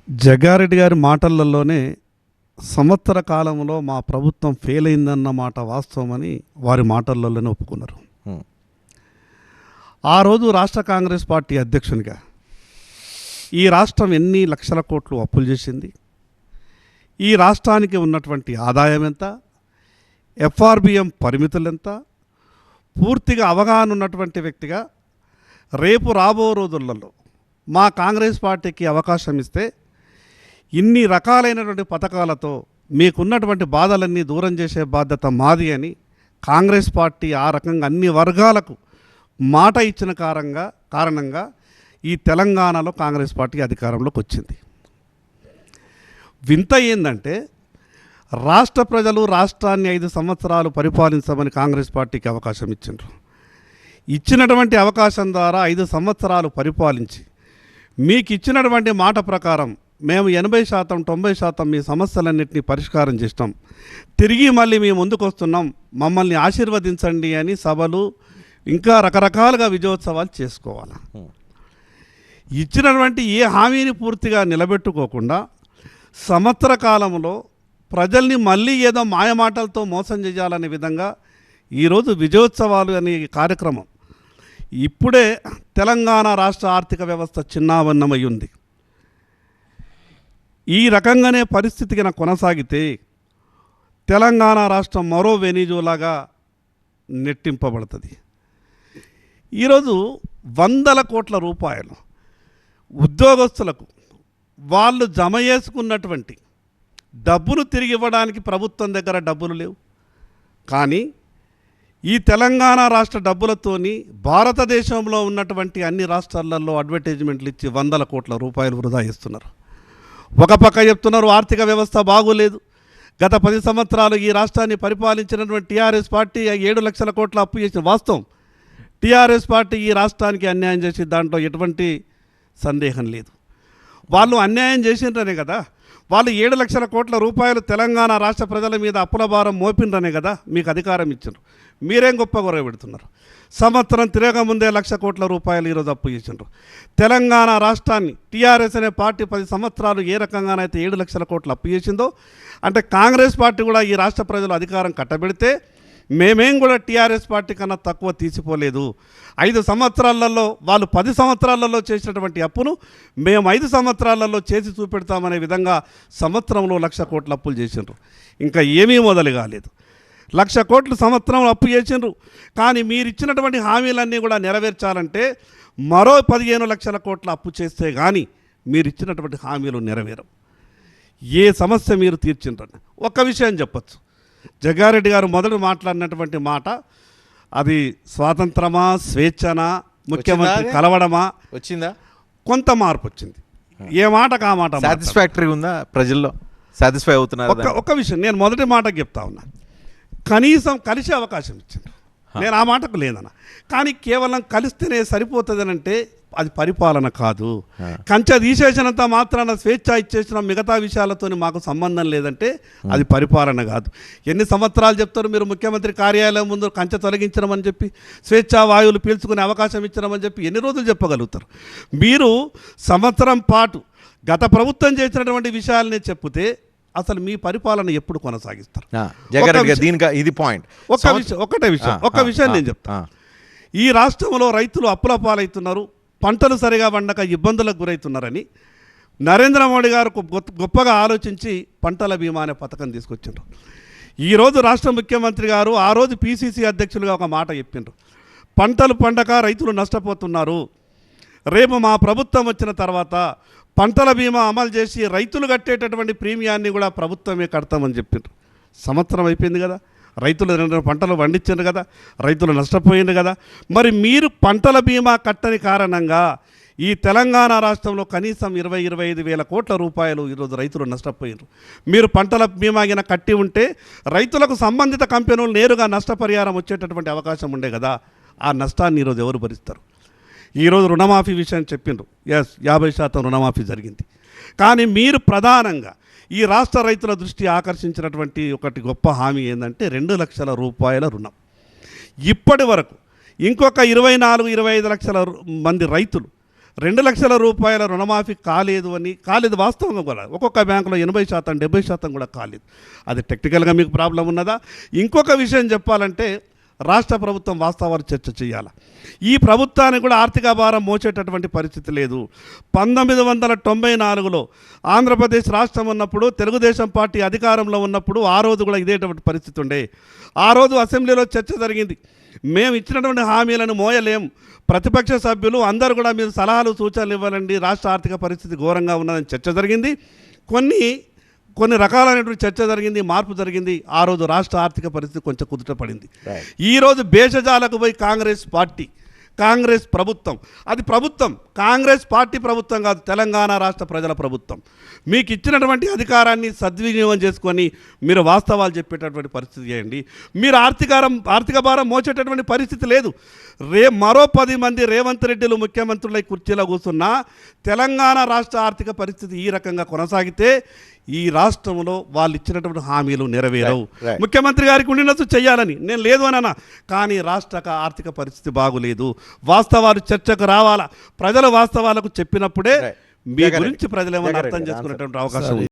జగ్గారెడ్డి గారి మాటలలోనే సంవత్సర కాలంలో మా ప్రభుత్వం ఫెయిల్ అయిందన్న మాట వాస్తవమని వారి మాటలలోనే ఒప్పుకున్నారు. ఆ రోజు రాష్ట్ర కాంగ్రెస్ పార్టీ అధ్యక్షునిగా ఈ రాష్ట్రం ఎన్ని లక్షల కోట్లు అప్పులు చేసింది, ఈ రాష్ట్రానికి ఉన్నటువంటి ఆదాయం ఎంత, ఎఫ్ఆర్బిఎం పరిమితులు ఎంత, పూర్తిగా అవగాహన ఉన్నటువంటి వ్యక్తిగా రేపు రాబో రోజులలో మా కాంగ్రెస్ పార్టీకి అవకాశం ఇస్తే ఇన్ని రకాలైనటువంటి పథకాలతో మీకున్నటువంటి బాధలన్నీ దూరం చేసే బాధ్యత మాది అని కాంగ్రెస్ పార్టీ ఆ రకంగా అన్ని వర్గాలకు మాట ఇచ్చిన కారణంగా ఈ తెలంగాణలో కాంగ్రెస్ పార్టీ అధికారంలోకి వచ్చింది. వింత ఏందంటే రాష్ట్ర ప్రజలు రాష్ట్రాన్ని 5 సంవత్సరాలు పరిపాలించమని కాంగ్రెస్ పార్టీకి అవకాశం ఇచ్చిండ్రు. ఇచ్చినటువంటి అవకాశం ద్వారా 5 సంవత్సరాలు పరిపాలించి మీకు ఇచ్చినటువంటి మాట ప్రకారం మేము 80% 90% మీ సమస్యలన్నింటినీ పరిష్కారం చేస్తాం, తిరిగి మళ్ళీ మేము ముందుకు వస్తున్నాం, మమ్మల్ని ఆశీర్వదించండి అని సభలు ఇంకా రకరకాలుగా విజయోత్సవాలు చేసుకోవాలి. ఇచ్చినటువంటి ఏ హామీని పూర్తిగా నిలబెట్టుకోకుండా సంవత్సర కాలంలో ప్రజల్ని మళ్ళీ ఏదో మాయమాటలతో మోసం చేయాలనే విధంగా ఈరోజు విజయోత్సవాలు అనే కార్యక్రమం ఇప్పుడే తెలంగాణ రాష్ట్ర ఆర్థిక వ్యవస్థ చిన్నావన్నమై ఉంది. ఈ రకంగానే పరిస్థితికి కొనసాగితే తెలంగాణ రాష్ట్రం మరో వెనిజులాగా నెట్టింపబడుతుంది. ఈరోజు 100 కోట్ల రూపాయలు ఉద్యోగస్తులకు వాళ్ళు జమ చేసుకున్నటువంటి డబ్బును తిరిగి ఇవ్వడానికి ప్రభుత్వం దగ్గర డబ్బులు లేవు. కానీ ఈ తెలంగాణ రాష్ట్ర డబ్బులతోని భారతదేశంలో ఉన్నటువంటి అన్ని రాష్ట్రాలలో అడ్వర్టైజ్మెంట్లు ఇచ్చి 100 కోట్ల రూపాయలు వృధా చేస్తున్నారు. ఒక పక్క చెప్తున్నారు ఆర్థిక వ్యవస్థ బాగోలేదు, గత 10 సంవత్సరాలు ఈ రాష్ట్రాన్ని పరిపాలించినటువంటి టీఆర్ఎస్ పార్టీ 7 లక్షల కోట్ల అప్పు చేసిన వాస్తవం. టీఆర్ఎస్ పార్టీ ఈ రాష్ట్రానికి అన్యాయం చేసి దాంట్లో ఎటువంటి సందేహం లేదు. వాళ్ళు అన్యాయం చేసిండ్రనే కదా, వాళ్ళు 7 లక్షల కోట్ల రూపాయలు తెలంగాణ రాష్ట్ర ప్రజల మీద అప్పుల భారం మోపిండ్రనే కదా మీకు అధికారం ఇచ్చిండ్రు. మీరేం గొప్ప గొరవ పెడుతున్నారు? సంవత్సరం తిరగముందే 1,00,000 కోట్ల రూపాయలు ఈరోజు అప్పు చేసిండ్రు. తెలంగాణ రాష్ట్రాన్ని టీఆర్ఎస్ అనే పార్టీ 10 సంవత్సరాలు ఏ రకంగానైతే 7 లక్షల కోట్లు అప్పు చేసిందో, అంటే కాంగ్రెస్ పార్టీ కూడా ఈ రాష్ట్ర ప్రజలు అధికారం కట్టబెడితే మేమేం కూడా టీఆర్ఎస్ పార్టీ కన్నా తక్కువ తీసిపోలేదు. 5 సంవత్సరాలలో వాళ్ళు 10 సంవత్సరాలలో చేసినటువంటి అప్పును మేము 5 సంవత్సరాలలో చేసి చూపెడతామనే విధంగా సంవత్సరంలో 1,00,000 కోట్ల అప్పులు చేసిండ్రు. ఇంకా ఏమీ మొదలు కాలేదు. 1,00,000 కోట్లు సంవత్సరంలో అప్పు చేసిండ్రు. కానీ మీరు ఇచ్చినటువంటి హామీలన్నీ కూడా నెరవేర్చాలంటే మరో 15 లక్షల కోట్ల అప్పు చేస్తే కానీ మీరు ఇచ్చినటువంటి హామీలు నెరవేరవు. ఏ సమస్య మీరు తీర్చిండ్రని ఒక్క విషయం చెప్పచ్చు. జగ్గారెడ్డి గారు మొదట మాట్లాడినటువంటి మాట అది స్వాతంత్రమా, స్వేచ్ఛనా, ముఖ్యమంత్రి కలవడమా, వచ్చిందా? కొంత మార్పు వచ్చింది. ఏ మాటకు ఆ మాట సాటిస్ఫాక్టరీ ఉందా? ప్రజల్లో సాటిస్ఫై అవుతున్నారు? ఒక్క విషయం నేను మొదటి మాటకు చెప్తా ఉన్నా, కనీసం కలిసే అవకాశం ఇచ్చిండ్రు. నేను ఆ మాటకు లేదన్న, కానీ కేవలం కలిస్తేనే సరిపోతుందని అంటే అది పరిపాలన కాదు. కంచె తీసేసినంత మాత్రాన స్వేచ్ఛ ఇచ్చేసిన మిగతా విషయాలతో మాకు సంబంధం లేదంటే అది పరిపాలన కాదు. ఎన్ని సంవత్సరాలు చెప్తారు మీరు? ముఖ్యమంత్రి కార్యాలయం ముందు కంచె తొలగించడమని చెప్పి, స్వేచ్ఛా వాయువులు పీల్చుకునే అవకాశం ఇచ్చడమని చెప్పి ఎన్ని రోజులు చెప్పగలుగుతారు? మీరు సంవత్సరం పాటు గత ప్రభుత్వం చేసినటువంటి విషయాలనే చెప్తే అసలు మీ పరిపాలన ఎప్పుడు కొనసాగిస్తారు? ఇది పాయింట్. ఒక్క విషయం నేను చెప్తాను. ఈ రాష్ట్రంలో రైతులు అప్పుల పాలవుతున్నారు, పంటలు సరిగా పండక ఇబ్బందులకు గురవుతున్నారని నరేంద్ర మోడీ గారు గొప్పగా ఆలోచించి పంటల బీమా అనే పథకం తీసుకొచ్చిండ్రు. ఈరోజు రాష్ట్ర ముఖ్యమంత్రి గారు ఆ రోజు పిసిసి అధ్యక్షులుగా ఒక మాట చెప్పిండ్రు, పంటలు పండక రైతులు నష్టపోతున్నారు, రేపు మా ప్రభుత్వం వచ్చిన తర్వాత పంటల బీమా అమలు చేసి రైతులు కట్టేటటువంటి ప్రీమియాన్ని కూడా ప్రభుత్వమే కడతామని చెప్పిండ్రు. సంవత్సరం అయిపోయింది కదా, రైతులు 2 పంటలు పండించారు కదా, రైతులు నష్టపోయింది కదా. మరి మీరు పంటల బీమా కట్టని కారణంగా ఈ తెలంగాణ రాష్ట్రంలో కనీసం 20-25 వేల కోట్ల రూపాయలు ఈరోజు రైతులు నష్టపోయారు. మీరు పంటల బీమా గిన కట్టి ఉంటే రైతులకు సంబంధిత కంపెనీలు నేరుగా నష్టపరిహారం వచ్చేటటువంటి అవకాశం ఉండే కదా. ఆ నష్టాన్ని ఈరోజు ఎవరు భరిస్తారు? ఈరోజు రుణమాఫీ విషయం చెప్పిండ్రు, 50% రుణమాఫీ జరిగింది. కానీ మీరు ప్రధానంగా ఈ రాష్ట్ర రైతుల దృష్టి ఆకర్షించినటువంటి ఒకటి గొప్ప హామీ ఏంటంటే 2 లక్షల రూపాయల రుణం. ఇప్పటి వరకు ఇంకొక 24-25 లక్షల మంది రైతులు 2 లక్షల రూపాయల రుణమాఫీ కాలేదు వాస్తవంగా కూడా. ఒక్కొక్క బ్యాంకులో 80%, 70% కూడా కాలేదు. అది టెక్నికల్గా మీకు ప్రాబ్లం ఉన్నదా? ఇంకొక విషయం చెప్పాలంటే రాష్ట్ర ప్రభుత్వం వాస్తవాలు చర్చ చేయాలి. ఈ ప్రభుత్వానికి కూడా ఆర్థిక భారం మోసేటటువంటి పరిస్థితి లేదు. 1994లో ఆంధ్రప్రదేశ్ రాష్ట్రం ఉన్నప్పుడు, తెలుగుదేశం పార్టీ అధికారంలో ఉన్నప్పుడు ఆ రోజు కూడా ఇదేటువంటి పరిస్థితి ఉండే. ఆ రోజు అసెంబ్లీలో చర్చ జరిగింది. మేము ఇచ్చినటువంటి హామీలను మోయలేం, ప్రతిపక్ష సభ్యులు అందరూ కూడా మీరు సలహాలు సూచనలు ఇవ్వాలండి, రాష్ట్ర ఆర్థిక పరిస్థితి ఘోరంగా ఉన్నదని చర్చ జరిగింది. కొన్ని రకాలైనటువంటి చర్చ జరిగింది, మార్పు జరిగింది. ఆ రోజు రాష్ట్ర ఆర్థిక పరిస్థితి కొంచెం కుదుట పడింది. ఈరోజు భేషజాలకు పోయి కాంగ్రెస్ ప్రభుత్వం, అది ప్రభుత్వం, కాంగ్రెస్ పార్టీ ప్రభుత్వం కాదు, తెలంగాణ రాష్ట్ర ప్రజల ప్రభుత్వం. మీకు ఇచ్చినటువంటి అధికారాన్ని సద్వినియోగం చేసుకొని మీరు వాస్తవాలు చెప్పేటటువంటి పరిస్థితి చేయండి. మీరు ఆర్థిక భారం మోసేటటువంటి పరిస్థితి లేదు. మరో 10 మంది రేవంత్ రెడ్డిలు ముఖ్యమంత్రులై కుర్చీలో కూర్చున్నా తెలంగాణ రాష్ట్ర ఆర్థిక పరిస్థితి ఈ రకంగా కొనసాగితే ఈ రాష్ట్రంలో వాళ్ళు ఇచ్చినటువంటి హామీలు నెరవేరవు. ముఖ్యమంత్రి గారికి ఉండినట్టు చెయ్యాలని నేను లేదు అనన్నా, కానీ రాష్ట్ర ఆర్థిక పరిస్థితి బాగులేదు. వాస్తవాలు చర్చకు రావాలా. ప్రజల వాస్తవాలకు చెప్పినప్పుడే మీ గురించి ప్రజలు ఏమైనా అర్థం చేసుకునేటువంటి అవకాశం ఉంది.